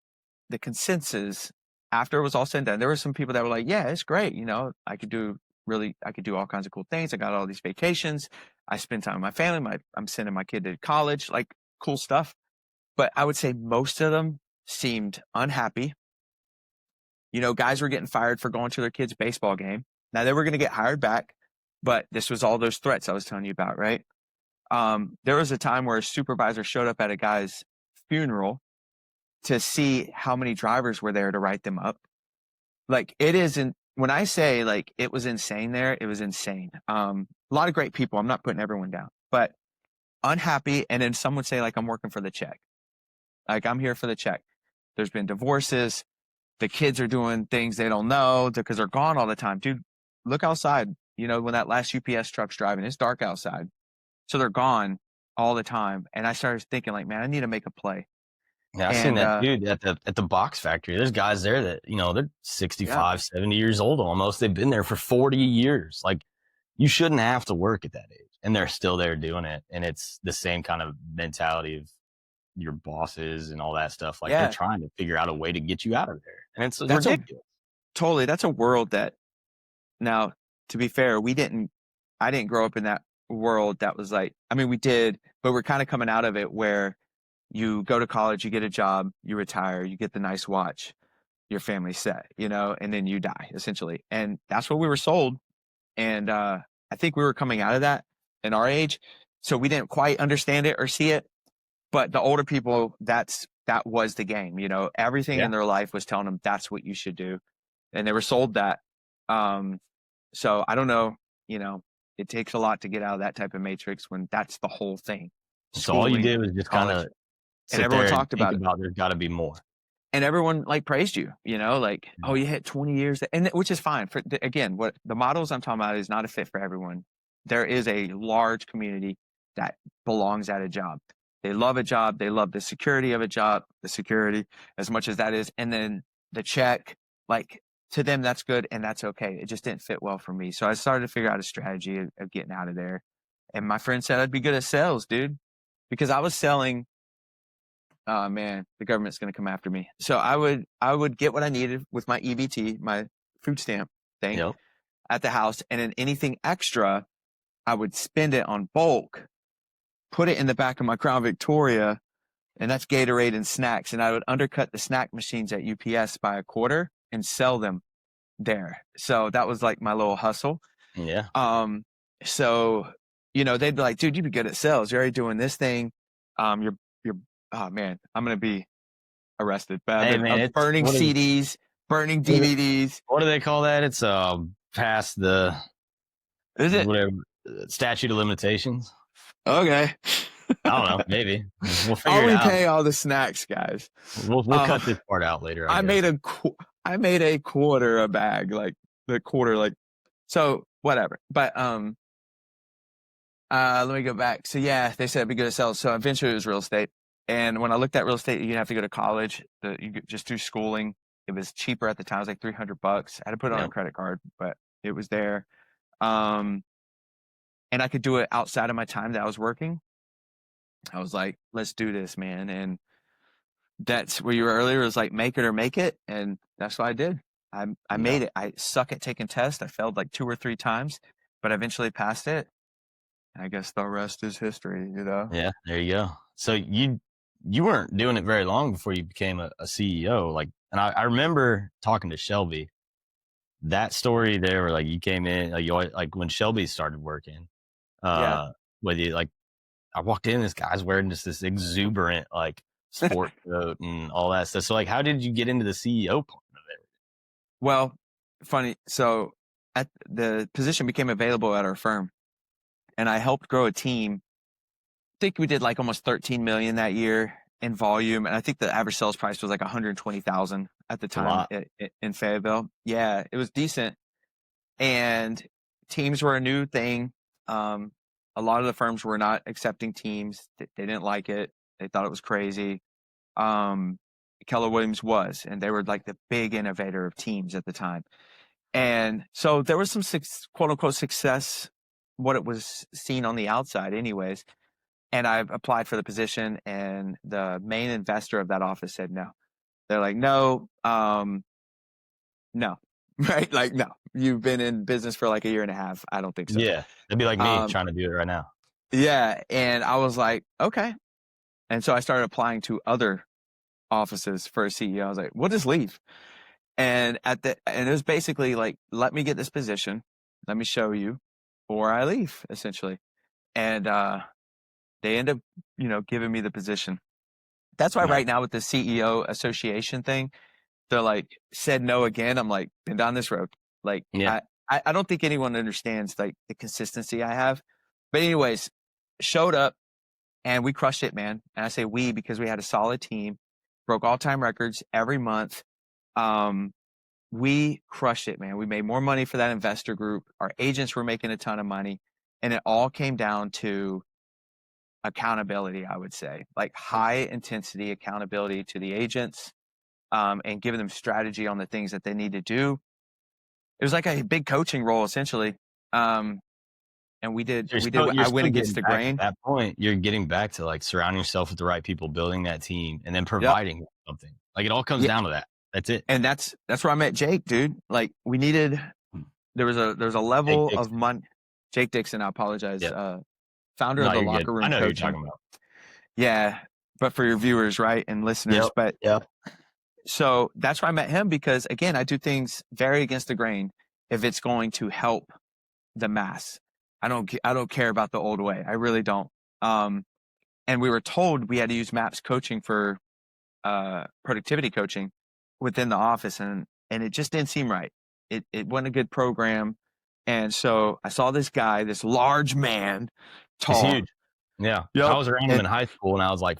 the consensus after it was all said and done, there were some people that were like, yeah, it's great. You know, I could do all kinds of cool things. I got all these vacations. I spend time with my family. I'm sending my kid to college, like cool stuff. But I would say most of them seemed unhappy. You know, guys were getting fired for going to their kid's baseball game. Now they were going to get hired back, but this was all those threats I was telling you about, right? There was a time where a supervisor showed up at a guy's funeral to see how many drivers were there to write them up. Like it isn't, when I say like it was insane there, it was insane. A lot of great people. I'm not putting everyone down, but unhappy. And then some would say like, I'm working for the check. Like I'm here for the check. There's been divorces. The kids are doing things they don't know because they're gone all the time. Dude, look outside. You know, when that last UPS truck's driving, it's dark outside. So they're gone all the time. And I started thinking like, man, I need to make a play. Yeah, I've seen that dude at the box factory. There's guys there that, you know, they're 65, 70 years old almost. They've been there for 40 years. Like you shouldn't have to work at that age. And they're still there doing it. And it's the same kind of mentality of your bosses and all that stuff. Like they're trying to figure out a way to get you out of there. And it's ridiculous. Totally. That's a world that now, to be fair, I didn't grow up in that world that was like, I mean, we did, but we're kind of coming out of it where you go to college, you get a job, you retire, you get the nice watch, your family's set, you know, and then you die essentially. And that's what we were sold. And I think we were coming out of that in our age. So we didn't quite understand it or see it. But the older people, that was the game, you know, everything in their life was telling them that's what you should do. And they were sold that. So I don't know, you know, it takes a lot to get out of that type of matrix when that's the whole thing. So all you did was just kind of, and everyone talked about it. There's got to be more. And everyone like praised you, you know, like, oh, you hit 20 years, and which is fine. For again, what the models I'm talking about is not a fit for everyone. There is a large community that belongs at a job. They love a job. They love the security of a job, the security as much as that is. And then the check, like to them, that's good. And that's okay. It just didn't fit well for me. So I started to figure out a strategy of getting out of there. And my friend said I'd be good at sales, dude, because I was selling. Oh man, the government's going to come after me. So I would get what I needed with my EBT, my food stamp thing at the house. And then anything extra, I would spend it on bulk, put it in the back of my Crown Victoria, and that's Gatorade and snacks. And I would undercut the snack machines at UPS by a quarter and sell them there. So that was like my little hustle. Yeah. So, you know, they'd be like, dude, you'd be good at sales. You're already doing this thing. You're, oh man, I'm going to be arrested. But hey, man, burning CDs, burning DVDs. What do they call that? It's past the whatever statute of limitations. Okay. I don't know. Maybe we'll figure it out. I'll repay all the snacks, guys. We'll cut this part out later. I made a quarter a bag, like the quarter, like so whatever. But let me go back. So yeah, they said I'd be good at sales. So eventually it was real estate. And when I looked at real estate, you have to go to college. You could just do schooling. It was cheaper at the time. It was like $300. I had to put it on a credit card, but it was there. And I could do it outside of my time that I was working. I was like, let's do this, man. And that's where you were earlier, was like, make it or make it. And that's what I did. I made it. I suck at taking tests. I failed like 2 or 3 times, but I eventually passed it. I guess the rest is history, you know? Yeah, there you go. So you weren't doing it very long before you became a CEO. Like, and I remember talking to Shelby that story there, where like you came in, like you always, like when Shelby started working, Yeah. with you, like I walked in, this guy's wearing just this exuberant like sport coat and all that stuff. So like, how did you get into the CEO part of it? Well, funny. So at the position became available at our firm, and I helped grow a team. I think we did like almost 13 million that year in volume, and I think the average sales price was like 120,000 at the It's a time lot. in Fayetteville. Yeah, it was decent, and teams were a new thing. Um, a lot of the firms were not accepting teams. They didn't like it. They thought it was crazy. Um, Keller Williams was, and they were like the big innovator of teams at the time. And so there was some quote unquote success, what it was seen on the outside, anyways. And I applied for the position, and the main investor of that office said no. They're like, no, no, right? Like, no, you've been in business for like a year and a half. I don't think so. Yeah, it'd be like me Um, trying to do it right now. yeah. And I was like, okay. And so I started applying to other offices for a CEO. I was like, we'll just leave. And and it was basically like, let me get this position, let me show you, or I leave, essentially. And they end up, giving me the position. That's why Nice. right now with the CEO association thing, they're like, said no again. I'm like, been down this road. Like, Yeah. I don't think anyone understands like the consistency I have. But anyways, showed up and we crushed it, man. And I say we because we had a solid team, broke all-time records every month. We crushed it, man. We made more money for that investor group. Our agents were making a ton of money. And it all came down to accountability, I would say, like high intensity accountability to the agents, and giving them strategy on the things that they need to do. It was like a big coaching role, essentially. And I You're went still against getting the back at grain. that point. You're getting back to like surrounding yourself with the right people, building that team, and then Yep. providing something. Like it all comes Yeah. down to that. That's it. And that's where I met Jake, dude. Like we needed, there was a Jake level of Dixon. money. Jake Dixon, I apologize. Yep. Founder No, of the you're good. Locker I Room know who you're Coaching. talking about. Yeah. But for your viewers, right, and listeners. Yep. But Yep. so that's where I met him because, again, I do things very against the grain if it's going to help the mass. I don't care about the old way. I really don't. And we were told we had to use MAPS coaching for productivity coaching within the office, and it just didn't seem right. It wasn't a good program. And so I saw this guy, this large man, He's tall. huge. Yeah. I Yep. was around him And in high school and I was like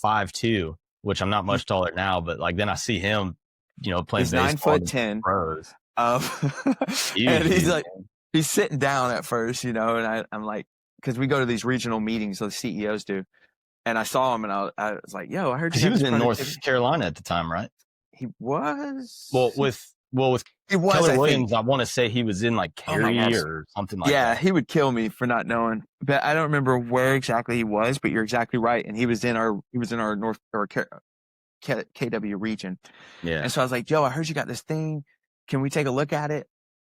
5'2", which I'm not he's much taller now, but like then I see him, playing he's nine baseball foot against the ten. pros. Um, and Huge he's dude. like, he's sitting down at first, and I'm like, because we go to these regional meetings, the CEOs do. And I saw him and I was like, yo, I heard you Because he got was this in North productivity. Carolina at the time, right? He was, Well, with he was, Keller I think. Williams, I want to say he was in like Oh my Cary gosh. or something like Yeah, that. he would kill me for not knowing. But I don't remember where exactly he was, but you're exactly right. And he was in our North or KW region. Yeah. And so I was like, yo, I heard you got this thing. Can we take a look at it?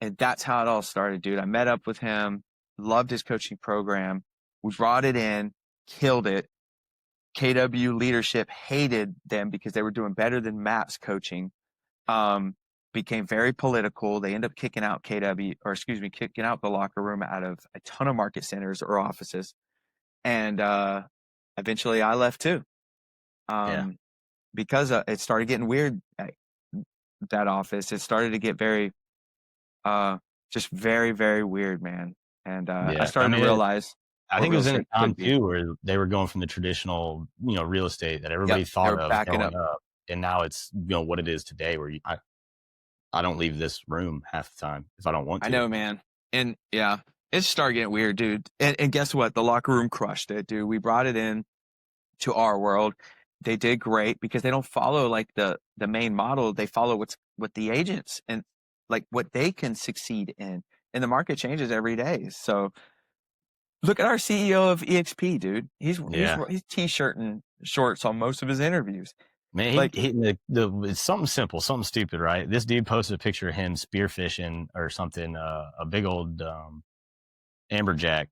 And that's how it all started, dude. I met up with him, loved his coaching program. We brought it in, killed it. KW leadership hated them because they were doing better than MAPS coaching. Became very political. They end up kicking out kicking out the locker room out of a ton of market centers or offices. And eventually I left too. Yeah. Because it started getting weird at that office. It started to get very, just very, very weird, man. And I Yeah. I started to mean, realize I what think it real was in a estate time could be. too where they were going from the traditional, real estate that Yep. everybody They thought were of backing growing up. up. And now it's, what it is today where I don't leave this room half the time if I don't want I to. know, man. And yeah, it started getting weird, dude. And guess what? The locker room crushed it, dude. We brought it in to our world. They did great because they don't follow like the main model. They follow what the agents and like what they can succeed in. And the market changes every day. So look at our CEO of EXP, dude. Yeah. He's t-shirt and shorts on most of his interviews. Man, Like, it's something simple, something stupid, right? This dude posted a picture of him spearfishing or something, a big old amberjack,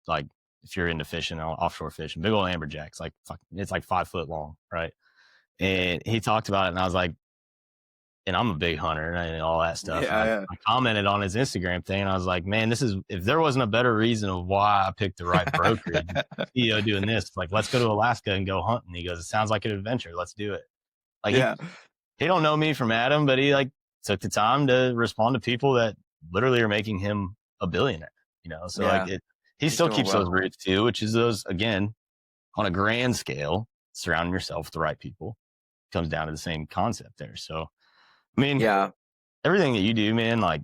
like if you're into fishing, offshore fishing, big old amberjacks, like it's like 5 foot long, right? And he talked about it, and I was like, and I'm a big hunter and all that stuff. And Yeah, I commented on his Instagram thing, and I was like, man, if there wasn't a better reason of why I picked the right brokerage, CEO doing this, like, let's go to Alaska and go hunting. He goes, it sounds like an adventure. Let's do it. Like yeah, he don't know me from Adam, but he like took the time to respond to people that literally are making him a billionaire, So yeah. he He's still doing keeps those well. roots too, which is those, again, on a grand scale, surrounding yourself with the right people comes down to the same concept there. So, I mean, Yeah, everything that you do, man, like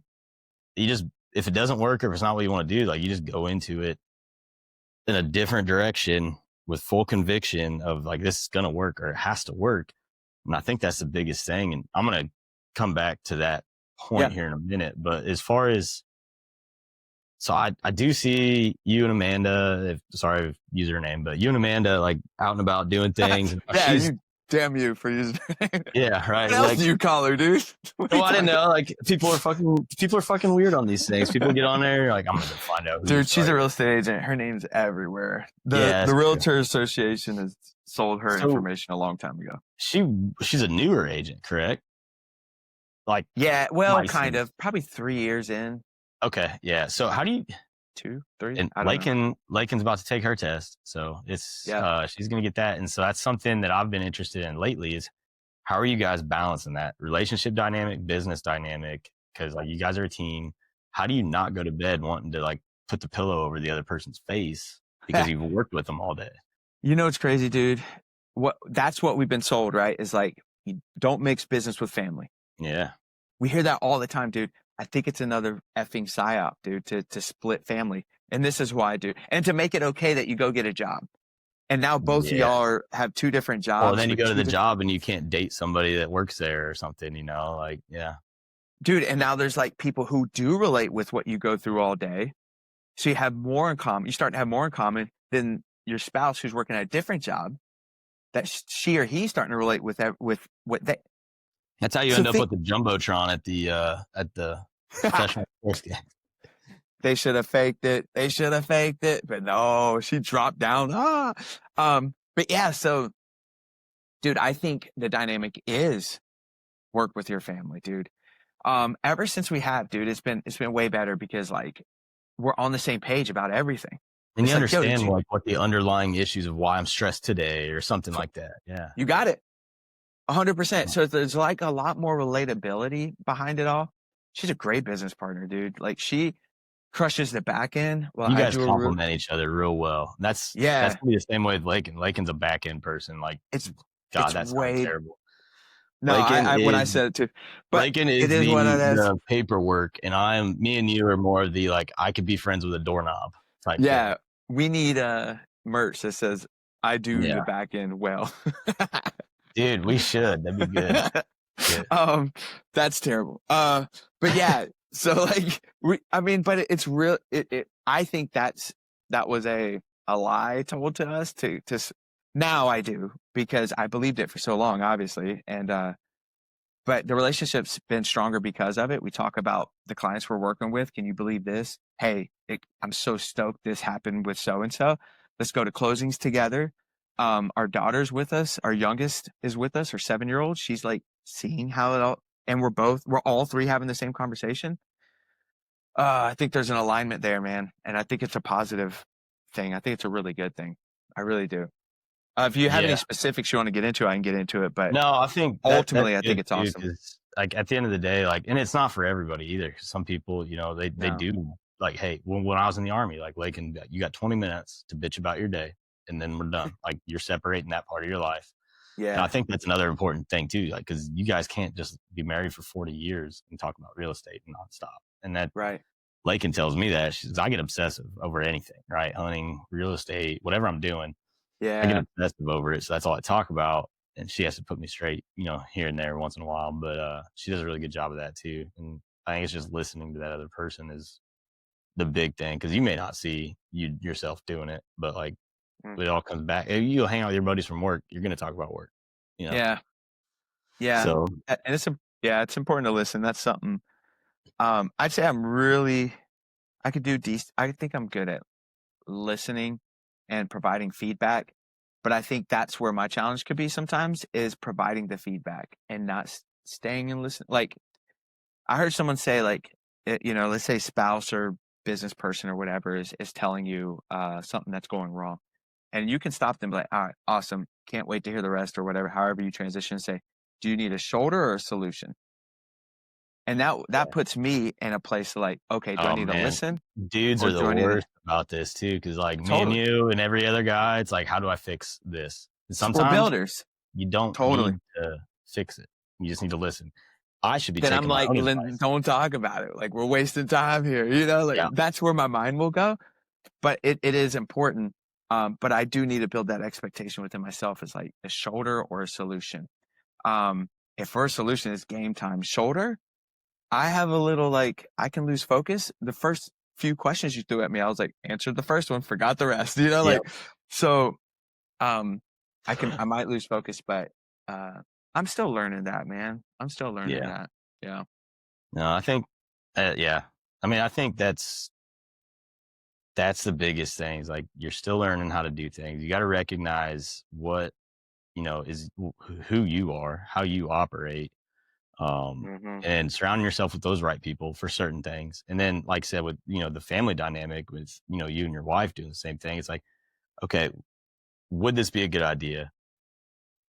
you just, if it doesn't work or if it's not what you want to do, like you just go into it in a different direction with full conviction of like, this is going to work or it has to work. And I think that's the biggest thing. And I'm going to come back to that point yeah. here in a minute. But as far as, so I do see you and Amanda, sorry, use her name, but you and Amanda like out and about doing things. Yeah, damn you for using Yeah, right. What else Like, do you call her, dude? What are you well, I didn't talking- know. Like, people are fucking weird on these things. People get on there, like, I'm gonna go find out who you Dude, she's a started. real estate agent. Her name's everywhere. The Yeah, the that's true. Realtor Association has sold her So- information a long time ago. She's a newer agent, correct? Like, Yeah, well, licensed. kind of. Probably 3 years in. Okay, yeah. So how do you? 2, 3? And I don't know. Lakin's about to take her test, so it's Yeah. she's gonna get that, and so that's something that I've been interested in lately. Is how are you guys balancing that relationship dynamic, business dynamic? Because like you guys are a team. How do you not go to bed wanting to like put the pillow over the other person's face because you've worked with them all day? You know what's crazy, dude? That's what we've been sold, right? Is like, you don't mix business with family. Yeah. We hear that all the time, dude. I think it's another effing psyop, dude, to split family. And this is why, dude. And to make it okay that you go get a job. And now both of y'all have 2 different jobs. Well, then you with go to 2 the job and you can't date somebody that works there or something, like, yeah. Dude, and now there's like people who do relate with what you go through all day. So you have more in common. You start to have more in common than your spouse who's working at a different job that she or he's starting to relate with what they. That's how you end up with the Jumbotron at the professional sports game. They should have faked it. But no, she dropped down. But yeah, so dude, I think the dynamic is work with your family, dude. Ever since we have, dude, it's been way better because like we're on the same page about everything. And It's you like, understand like what the underlying issues of why I'm stressed today or something like that. Yeah. You got it. 100%. So there's like a lot more relatability behind it all. She's a great business partner, dude. Like she crushes the back end. Well, You guys complement each other real well. That's gonna be the same way with Lakin. Lakin's a back end person. Like, God, that sounds terrible. No, when I said it too, but Lakin is it is what it is. the paperwork, and me and you are more of the like I could be friends with a doorknob type. Yeah, thing. we need a merch that says I do the back end well. Dude, we should. That'd be good. That's terrible. But yeah, so like but it's real. I think that was a lie told to us to now I do because I believed it for so long, obviously. And, but the relationship's been stronger because of it. We talk about the clients we're working with. Can you believe this? Hey, I'm so stoked this happened with so-and-so. Let's go to closings together. Our daughter's with us. Our youngest is with us, her 7-year-old. She's like seeing how it all, and we're all 3 having the same conversation. I think there's an alignment there, man. And I think it's a positive thing. I think it's a really good thing. I really do. If you have any specifics you want to get into, I can get into it. But no, I think ultimately, I think it's awesome. Like at the end of the day, like, and it's not for everybody either. Some people, they do like, hey, when I was in the Army, like Lakin, you got 20 minutes to bitch about your day, and then we're done. Like you're separating that part of your life. Yeah, and I think that's another important thing too. Like, because you guys can't just be married for 40 years and talk about real estate and nonstop. And that right. Lakin tells me that I get obsessive over anything, right? Hunting, real estate, whatever I'm doing. Yeah. I get obsessive over it. So that's all I talk about. And she has to put me straight, here and there once in a while. But she does a really good job of that too. And I think it's just listening to that other person is the big thing. Cause you may not see yourself doing it, but like it all comes back. If you hang out with your buddies from work, you're going to talk about work. Yeah. Yeah. So, and it's important to listen. That's something, I'd say I could do decent. I think I'm good at listening and providing feedback, but I think that's where my challenge could be sometimes is providing the feedback and not staying and listening. Like I heard someone say, like, let's say spouse or business person or whatever is telling you something that's going wrong, and you can stop them, like, all right, awesome, can't wait to hear the rest or whatever. However you transition, say, do you need a shoulder or a solution? And that Yeah. puts me in a place like, okay, do I Oh need to man, listen dudes or are the do I need to worst about this too. Because like me and totally? you and every other guy, it's like, how do I fix this? And We're sometimes builders, you don't totally. need to fix it. You just need to listen. I should be Then I'm taking my like, own advice. Don't talk about it. Like we're wasting time here. Like Yeah, that's where my mind will go. But it is important. But I do need to build that expectation within myself as like a shoulder or a solution. Um, if first solution is game time shoulder, I have a little like I can lose focus. The first few questions you threw at me, I was like, answered the first one, forgot the rest. yeah, Like so um I might lose focus, but I'm still learning that, man. I'm still learning yeah. that. Yeah. No, I think, yeah. I mean, I think that's the biggest thing. Is like you're still learning how to do things. You got to recognize what is who you are, how you operate, Hmm. and surrounding yourself with those right people for certain things. And then, like I said, with the family dynamic with you and your wife doing the same thing, it's like, okay, would this be a good idea?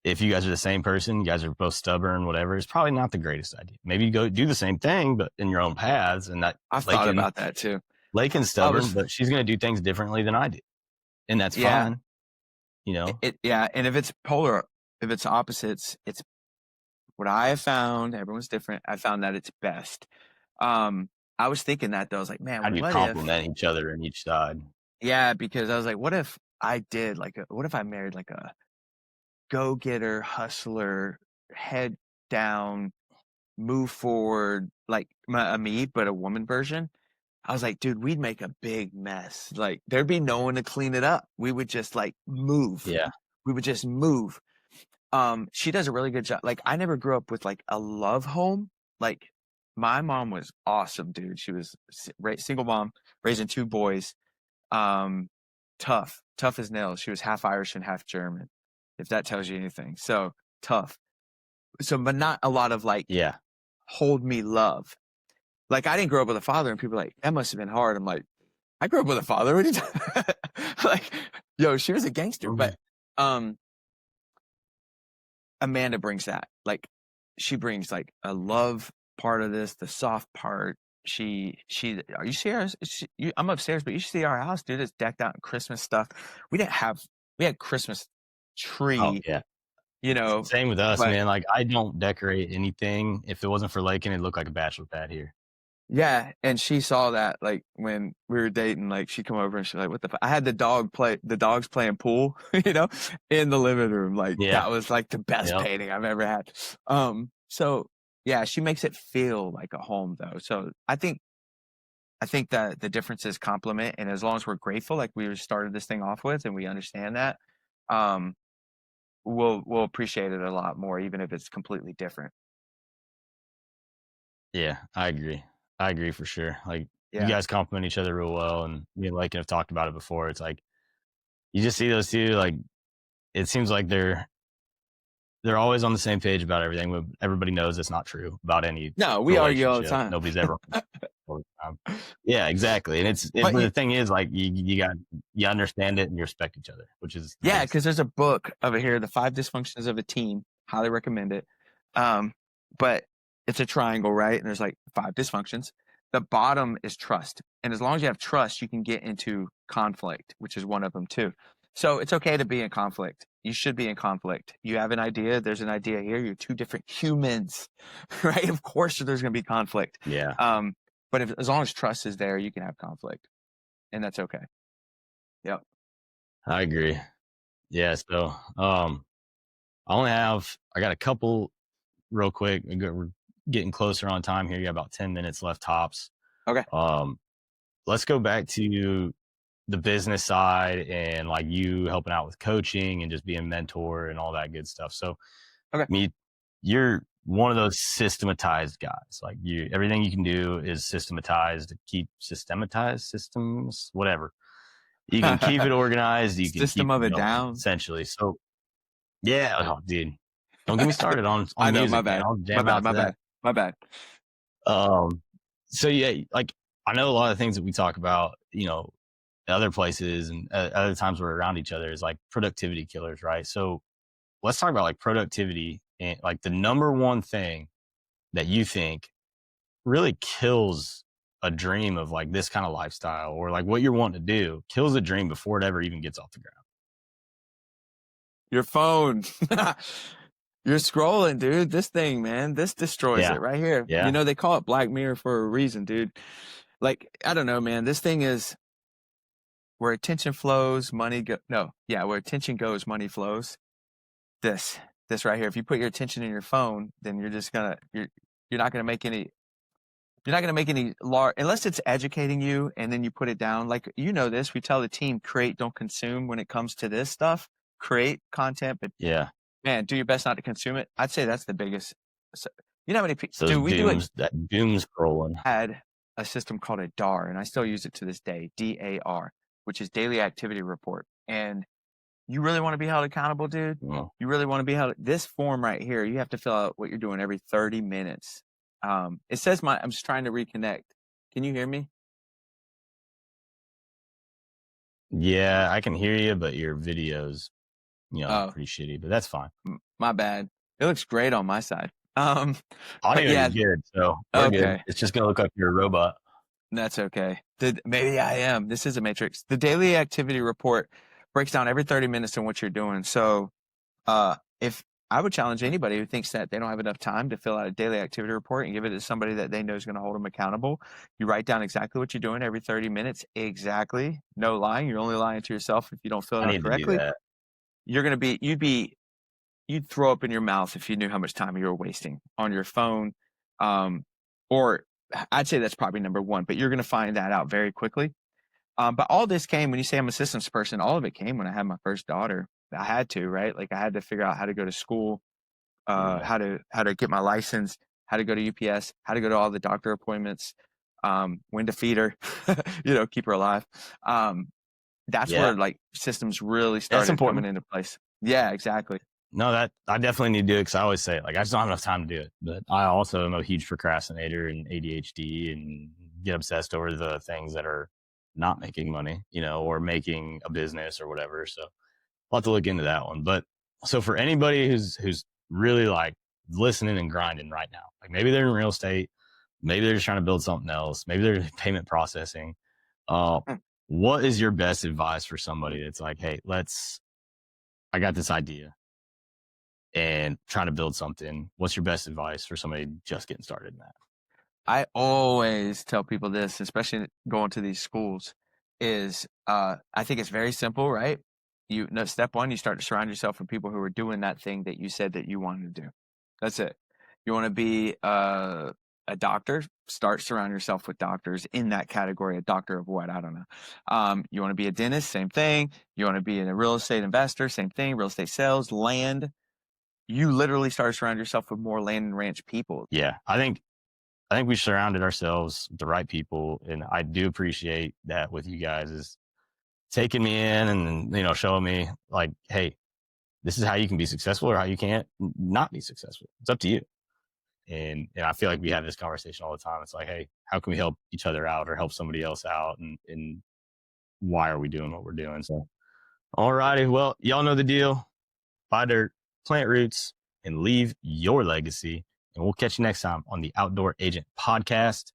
If you guys are the same person, you guys are both stubborn, whatever, it's probably not the greatest idea. Maybe you go do the same thing, but in your own paths. And that I've thought Lakin, about that too. Lakin's I stubborn, was, but she's going to do things differently than I do, and that's yeah, fine. You know, yeah. And if it's polar, if it's opposites, it's what I have found. Everyone's different. I found that it's best. Um, I was thinking that though. I was like, how man, do you what if? complement each other in each side? Yeah, because I was like, what if I did like what if I married like a go-getter, hustler, head down, move forward, like a me, but a woman version. I was like, dude, we'd make a big mess. Like there'd be no one to clean it up. We would just like move. Yeah, We would just move. She does a really good job. Like I never grew up with like a love home. Like my mom was awesome, dude. She was single mom, raising two boys. Um, tough as nails. She was half Irish and half German, if that tells you anything. So tough. So, but not a lot of like yeah, hold me love. Like I didn't grow up with a father, and people are like that must have been hard. I'm like, I grew up with a father. What are you talking? Like, yo, she was a gangster, mhm, but um, Amanda brings that. Like, she brings like a love part of this, the soft part. She. Are you serious? I'm upstairs, but you should see our house, dude. It's decked out in Christmas stuff. We didn't have. We had Christmas oh tree, yeah. you know, Same with us, but man. Like I don't decorate anything. If it wasn't for Lakin, it'd look like a bachelor pad here. yeah, and she saw that like when we were dating, like she'd come over and she's like, "What the?" I had the dogs playing pool, in the living room. Like Yeah, that was like the best yep, painting I've ever had. So yeah, she makes it feel like a home though. So I think that the differences complement, and as long as we're grateful, like we started this thing off with, and we understand that, um, we'll appreciate it a lot more, even if it's completely different. yeah. I agree. I agree for sure. Like you Yeah. guys complement each other real well, and me and Lakin have talked about it before. It's like you just see those two. Like it seems like they're always on the same page about everything. But everybody knows it's not true about any No, we argue all the relationship. time. Nobody's ever all the time. Yeah, exactly. And But but the thing is, like you understand it and you respect each other, which is the yeah, biggest because thing. there's a book over here, The Five Dysfunctions of a Team. Highly recommend it. Um, but it's a triangle, right? And there's like five dysfunctions. The bottom is trust. And as long as you have trust, you can get into conflict, which is one of them too. So it's okay to be in conflict. You should be in conflict. You have an idea, there's an idea here. You're two different humans, right? Of course, there's going to be conflict. Yeah, Um, but as long as trust is there, you can have conflict, and that's okay. Yep. I agree. Yeah. So, I got a couple real quick. We're getting closer on time here. You got about 10 minutes left tops. Okay. Um, let's go back to the business side and like you helping out with coaching and just being a mentor and all that good stuff. So, Okay. me, you're one of those systematized guys. Like everything you can do is systematized to keep systematized systems, whatever. You can keep it organized. You can keep System of it a going Down. essentially. So, yeah, oh, dude. Don't get me started I on know, my music, man. bad. I'll My jam bad, out my to bad, that. my bad. So yeah, like I know a lot of things that we talk about, other places and other times we're around each other is like productivity killers, right? So let's talk about like productivity and like the number one thing that you think really kills a dream of like this kind of lifestyle or like what you're wanting to do kills a dream before it ever even gets off the ground. Your phone. You're scrolling, dude. This thing, man, this destroys Yeah. it right here. Yeah. They call it Black Mirror for a reason, dude. Like, I don't know, man. This thing is where attention flows, money go. No, yeah, where attention goes, money flows. This, this right here. If you put your attention in your phone, then you're not gonna make any. You're not gonna make any large unless it's educating you, and then you put it down. Like this, we tell the team create, don't consume. When it comes to this stuff, create content, but Yeah. man, do your best not to consume it. I'd say that's the biggest. So, how many people? So those Dude, that doom scrolling. had a system called a DAR, and I still use it to this day, DAR, which is Daily Activity Report. And you really want to be held accountable, dude? Well, You really want to be held. This form right here, you have to fill out what you're doing every 30 minutes. It says I'm just trying to reconnect. Can you hear me? yeah, I can hear you, but your video's, Oh, pretty shitty, but that's fine. my bad. It looks great on my side. But Audio yeah, is good, so we're good. okay. It's just gonna look like you're a robot. That's okay. Maybe I am. This is a matrix. The daily activity report breaks down every 30 minutes on what you're doing. So, if I would challenge anybody who thinks that they don't have enough time to fill out a daily activity report and give it to somebody that they know is going to hold them accountable. You write down exactly what you're doing every 30 minutes. Exactly. No lying. You're only lying to yourself if you don't fill it I out need to do correctly. that. You're going to you'd throw up in your mouth if you knew how much time you were wasting on your phone. Or I'd say that's probably number one, but you're going to find that out very quickly. But all this came when you say I'm a systems person, all of it came when I had my first daughter. I had to, right? Like I had to figure out how to go to school, Yeah. how to get my license, how to go to UPS, how to go to all the doctor appointments, when to feed her, keep her alive. That's Yeah. where like systems really That's started coming important. into place. Yeah, exactly. No, that I definitely need to do it because I always say it, like, I just don't have enough time to do it. But I also am a huge procrastinator and ADHD and get obsessed over the things that are not making money, or making a business or whatever. So I'll have to look into that one. But so for anybody who's really like listening and grinding right now, like maybe they're in real estate, maybe they're just trying to build something else, maybe they're payment processing. Uh, Mm. what is your best advice for somebody that's like, hey, I got this idea and trying to build something? What's your best advice for somebody just getting started in that? I always tell people this, especially going to these schools, is I think it's very simple, right? Step one, you start to surround yourself with people who are doing that thing that you said that you wanted to do. That's it. You want to be a doctor, start surround yourself with doctors in that category. A doctor of what? I don't know. You want to be a dentist, same thing. You want to be a real estate investor, same thing. Real estate sales, land. You literally start to surround yourself with more land and ranch people. Yeah, I think we surrounded ourselves with the right people, and I do appreciate that with you guys is taking me in and showing me like, hey, this is how you can be successful or how you can't not be successful. It's up to you. And I feel like we have this conversation all the time. It's like, hey, how can we help each other out or help somebody else out, and why are we doing what we're doing? So, all righty, well, y'all know the deal. Buy dirt, plant roots, and leave your legacy. And we'll catch you next time on the Outdoor Agent Podcast.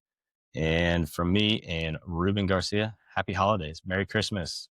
And from me and Ruben Garcia, happy holidays. Merry Christmas.